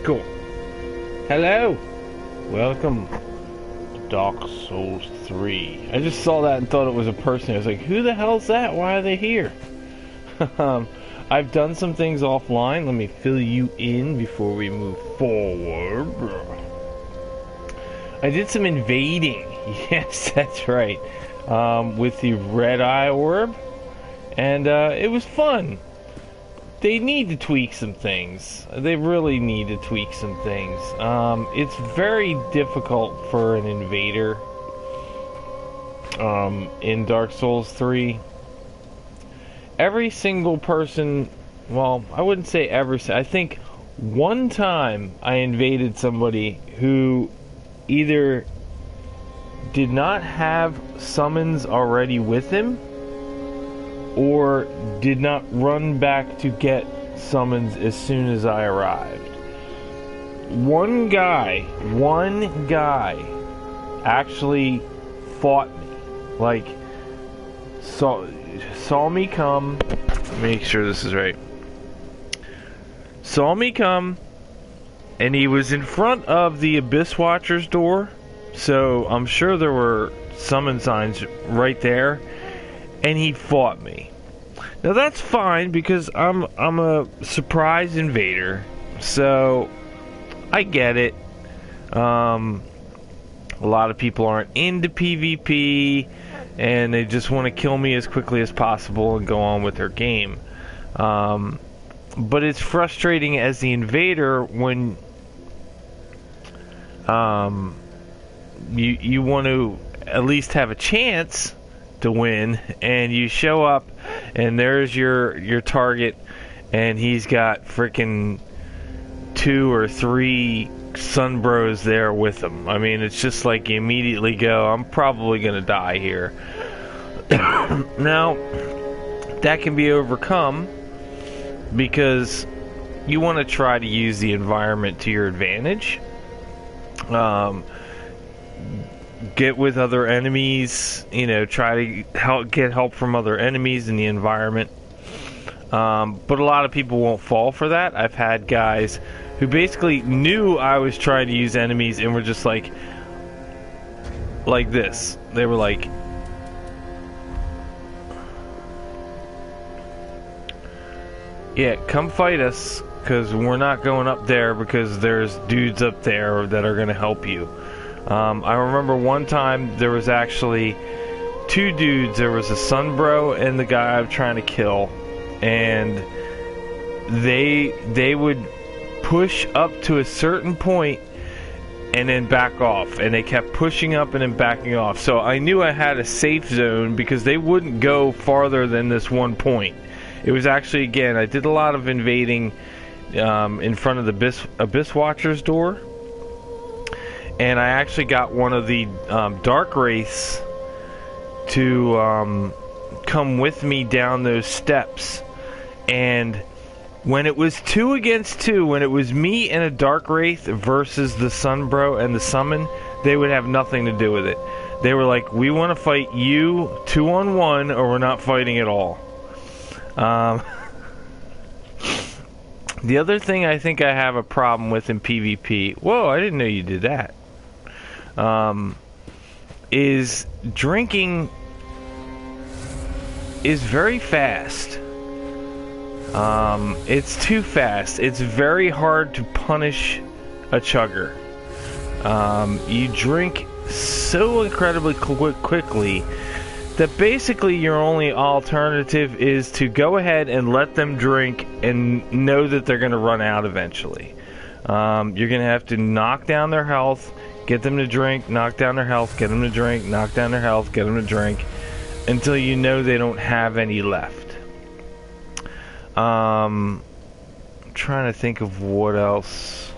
Cool. Hello. Welcome to Dark Souls 3. I just saw that and thought it was a person. I was like, who the hell's that? Why are they here? I've done some things offline. Let me fill you in before we move forward. I did some invading. Yes, that's right. With the Red Eye Orb. And it was fun. They need to tweak some things. They really need to tweak some things. It's very difficult for an invader in Dark Souls 3. Every single person, well, I wouldn't say every, I think one time I invaded somebody who either did not have summons already with him, or did not run back to get summons as soon as I arrived. One guy actually fought me. Like, saw me come. Make sure this is right. Saw me come, and he was in front of the Abyss Watcher's door, so I'm sure there were summon signs right there. And he fought me. Now that's fine because I'm a surprise invader, so I get it. A lot of people aren't into PvP, and they just want to kill me as quickly as possible and go on with their game. But it's frustrating as the invader when you want to at least have a chance to win, and you show up and there's your target, and he's got freaking 2 or 3 Sunbros there with him. I mean, it's just like you immediately go, I'm probably gonna die here. Now that can be overcome because you want to try to use the environment to your advantage. Get with other enemies, try to get help from other enemies in the environment. But a lot of people won't fall for that. I've had guys who basically knew I was trying to use enemies and were just like this. They were like, yeah, come fight us, because we're not going up there because there's dudes up there that are going to help you. I remember one time there was actually 2 dudes. There was a Sunbro and the guy I'm trying to kill, and they would push up to a certain point and then back off, and they kept pushing up and then backing off. So I knew I had a safe zone because they wouldn't go farther than this one point. It was actually, again, I did a lot of invading in front of the Abyss Watcher's door. And I actually got one of the Dark Wraiths to come with me down those steps. And when it was 2 against 2, when it was me and a Dark Wraith versus the Sunbro and the Summon, they would have nothing to do with it. They were like, we want to fight you 2-on-1 or we're not fighting at all. The other thing I think I have a problem with in PvP... Whoa, I didn't know you did that. Is drinking is very fast. It's too fast. It's very hard to punish a chugger. You drink so incredibly quickly that basically your only alternative is to go ahead and let them drink and know that they're going to run out eventually. You're going to have to knock down their health, get them to drink, knock down their health, get them to drink, knock down their health, get them to drink, until you know they don't have any left. I'm trying to think of what else.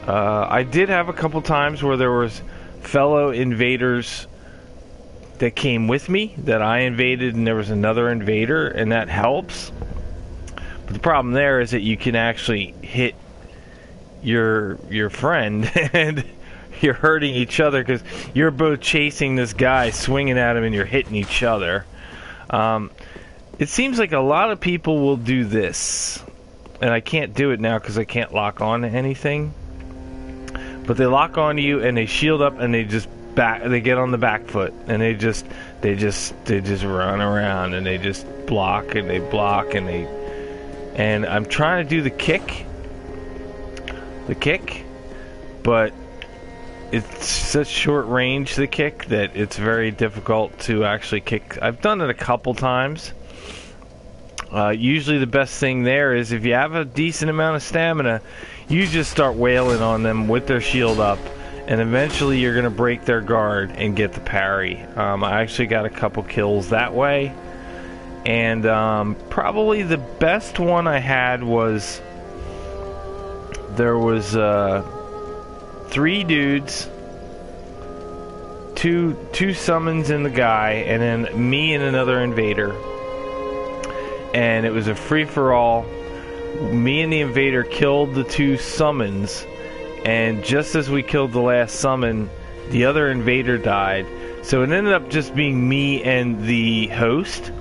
I did have a couple times where there was fellow invaders that came with me that I invaded, and there was another invader, and that helps. But the problem there is that you can actually hit your friend and you're hurting each other because you're both chasing this guy, swinging at him, and you're hitting each other. It seems like a lot of people will do this. and I can't do it now because I can't lock on to anything. But they lock onto you and they shield up and they just they get on the back foot and they just run around and they just block and they block and I'm trying to do the kick, but it's such short range, the kick, that it's very difficult to actually kick. I've done it a couple times. Usually the best thing there is if you have a decent amount of stamina, you just start wailing on them with their shield up, and eventually you're going to break their guard and get the parry. I actually got a couple kills that way, and probably the best one I had was there was 3 dudes, two summons and the guy, and then me and another invader. And it was a free-for-all. Me and the invader killed the 2 summons, and just as we killed the last summon, the other invader died. So it ended up just being me and the host,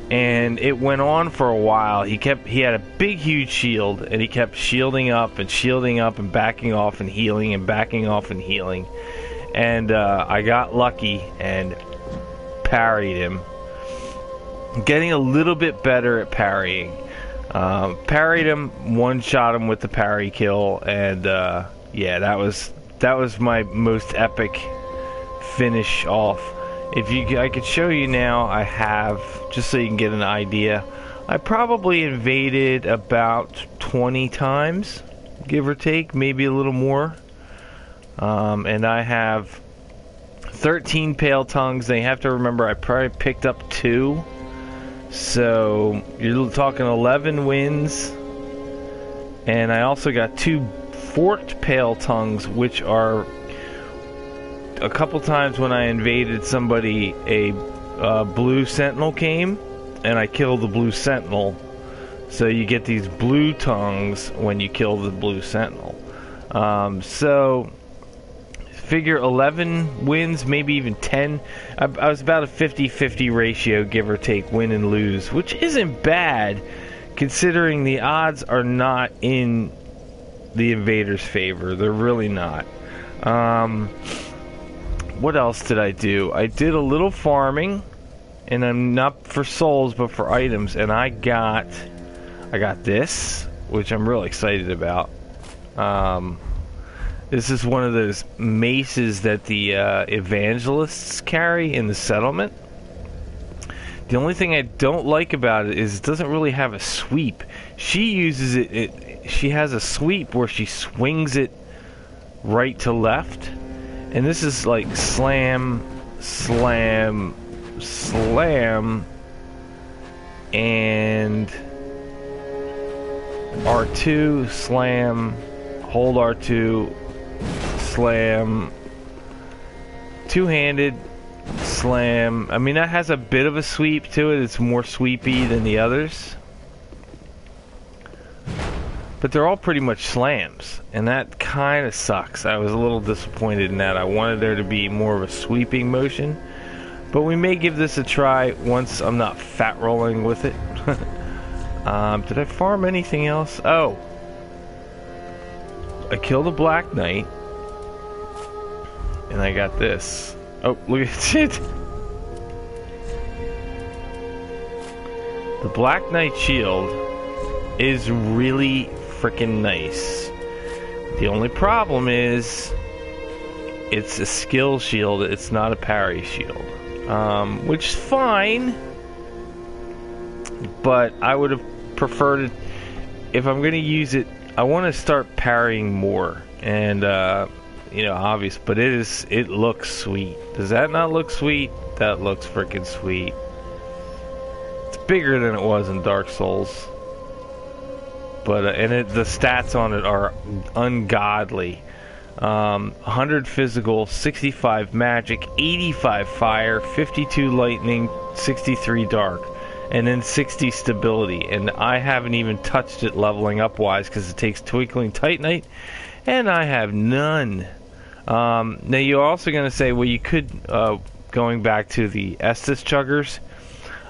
and it went on for a while. He had a big, huge shield, and he kept shielding up and backing off and healing and backing off and healing. And I got lucky and parried him. Getting a little bit better at parrying. Parried him, one-shot him with the parry kill, and yeah, that was my most epic finish off. I could show you now. I have, just so you can get an idea, I probably invaded about 20 times, give or take, maybe a little more. And I have 13 pale tongues. They have to remember I probably picked up 2. So you're talking 11 wins, and I also got 2 forked pale tongues, which are a couple times when I invaded somebody, a blue sentinel came, and I killed the blue sentinel. So you get these blue tongues when you kill the blue sentinel. So figure 11 wins, maybe even 10. I was about a 50-50 ratio, give or take, win and lose, which isn't bad considering the odds are not in the invaders' favor. They're really not. What else did I do? I did a little farming, and I'm not for souls but for items, and I got this, which I'm really excited about. This is one of those maces that the evangelists carry in the settlement. The only thing I don't like about it is it doesn't really have a sweep. She uses she has a sweep where she swings it right to left. And this is like slam, slam, slam, and R2, slam, hold R2, slam, two-handed, slam. I mean, that has a bit of a sweep to it. It's more sweepy than the others. But they're all pretty much slams, and that kind of sucks. I was a little disappointed in that. I wanted there to be more of a sweeping motion. But we may give this a try once I'm not fat rolling with it. Did I farm anything else? Oh. I killed a Black Knight. And I got this. Oh, look at it. The Black Knight shield is really freaking nice. The only problem is it's a skill shield. It's not a parry shield. Which is fine. But I would have preferred it. If I'm going to use it, I want to start parrying more. And, you know, obvious, but it looks sweet. Does that not look sweet? That looks freaking sweet. It's bigger than it was in Dark Souls. But, the stats on it are ungodly. 100 physical, 65 magic, 85 fire, 52 lightning, 63 dark, and then 60 stability. And I haven't even touched it leveling up wise because it takes Twinkling Titanite, and I have none. Now you're also going to say, well, you could, going back to the Estus chuggers,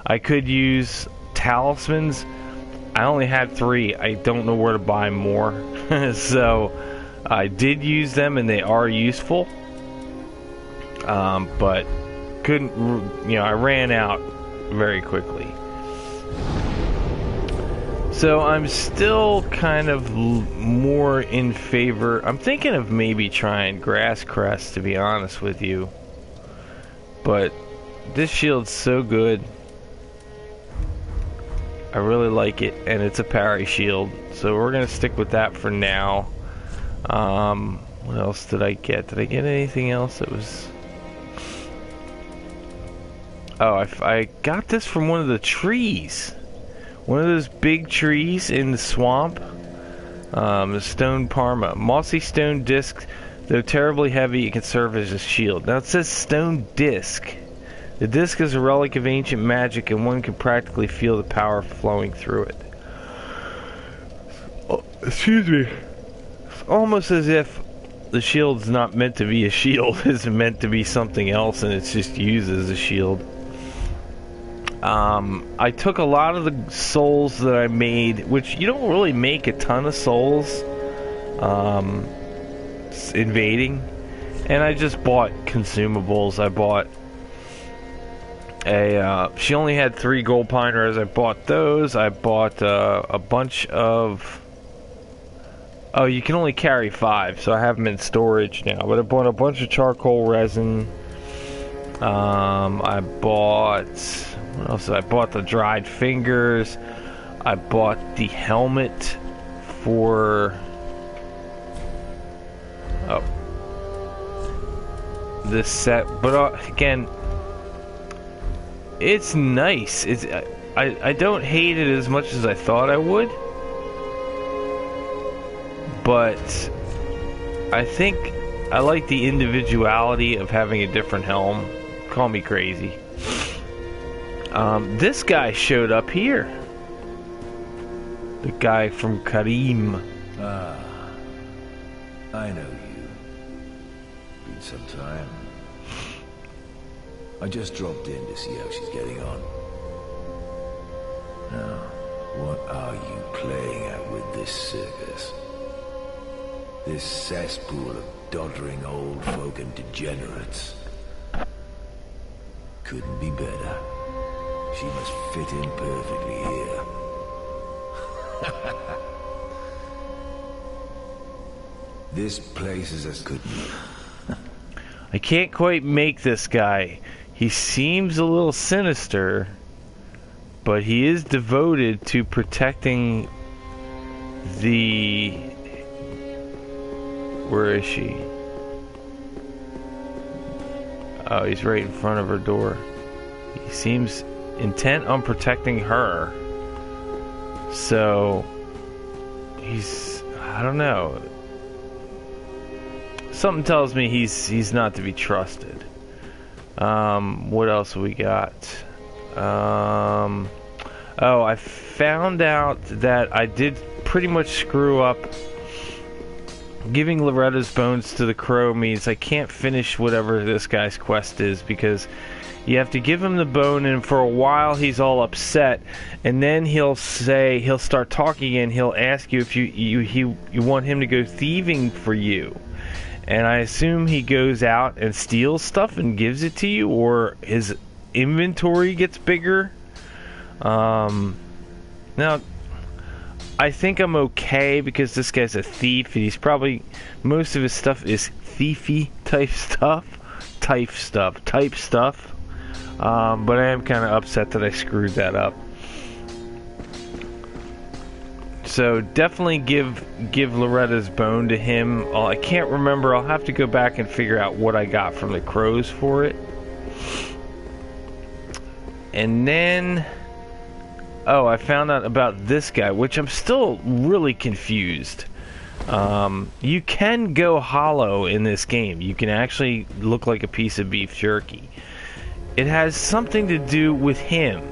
I could use talismans, I only had 3. I don't know where to buy more. So I did use them and they are useful. But couldn't, I ran out very quickly. So I'm still kind of more in favor. I'm thinking of maybe trying Grass Crest, to be honest with you. But this shield's so good. I really like it, and it's a parry shield, so we're gonna stick with that for now. What else did I get? Did I get anything else that was... Oh, I got this from one of the trees. One of those big trees in the swamp. The stone parma. Mossy stone disc, though terribly heavy, it can serve as a shield. Now it says stone disc. The disc is a relic of ancient magic, and one can practically feel the power flowing through it. Oh, excuse me. It's almost as if the shield's not meant to be a shield. It's meant to be something else, and it's just used as a shield. I took a lot of the souls that I made, which you don't really make a ton of souls invading, and I just bought consumables. I bought she only had 3 gold pine rares. I bought those. I bought a bunch of... Oh, you can only carry 5, so I have them in storage now. But I bought a bunch of charcoal resin. I bought... What else? I bought the dried fingers. I bought the helmet for... Oh. This set. But again... It's nice. I don't hate it as much as I thought I would. But I think I like the individuality of having a different helm. Call me crazy. This guy showed up here. The guy from Karim. Ah, I know you. Been some time. I just dropped in to see how she's getting on. Now, what are you playing at with this circus? This cesspool of doddering old folk and degenerates. Couldn't be better. She must fit in perfectly here. This place is as good. I can't quite make this guy. He seems a little sinister, but he is devoted to protecting the... Where is she? Oh, he's right in front of her door. He seems intent on protecting her. So, he's... I don't know. Something tells me he's not to be trusted. What else we got? Oh, I found out that I did pretty much screw up. Giving Loretta's bones to the crow means I can't finish whatever this guy's quest is, because you have to give him the bone, and for a while he's all upset, and then he'll start talking, and he'll ask you if you want him to go thieving for you. And I assume he goes out and steals stuff and gives it to you, or his inventory gets bigger. Now, I think I'm okay because this guy's a thief, and he's probably... Most of his stuff is thiefy type stuff. But I am kind of upset that I screwed that up. So definitely give Loretta's bone to him. I can't remember. I'll have to go back and figure out what I got from the crows for it. And then... Oh, I found out about this guy, which I'm still really confused. You can go hollow in this game. You can actually look like a piece of beef jerky. It has something to do with him.